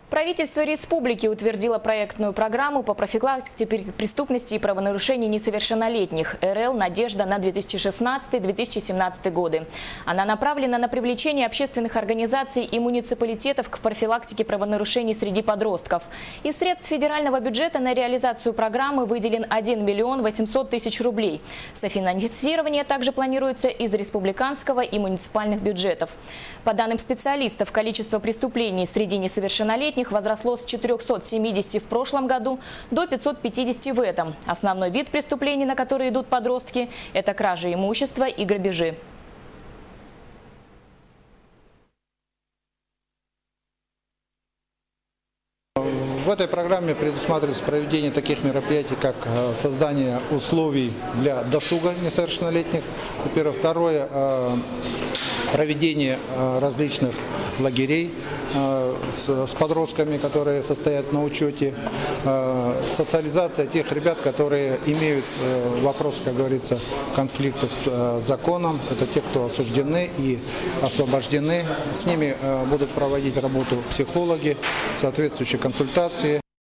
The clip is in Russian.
Правительство республики утвердило проектную программу по профилактике преступности и правонарушений несовершеннолетних РЛ «Надежда» на 2016-2017 годы. Она направлена на привлечение общественных организаций и муниципалитетов к профилактике правонарушений среди подростков. Из средств федерального бюджета на реализацию программы выделен 1 миллион 800 тысяч рублей. Софинансирование также планируется из республиканского и муниципальных бюджетов. По данным специалистов, количество преступлений среди несовершеннолетних возросло с 470 в прошлом году до 550 в этом. Основной вид преступлений, на которые идут подростки, это кражи имущества и грабежи. В этой программе предусматривается проведение таких мероприятий, как создание условий для досуга несовершеннолетних. Первое. Второе – проведение различных лагерей с подростками, которые состоят на учете, социализация тех ребят, которые имеют вопрос, как говорится, конфликта с законом. Это те, кто осуждены и освобождены. С ними будут проводить работу психологи, соответствующие консультации.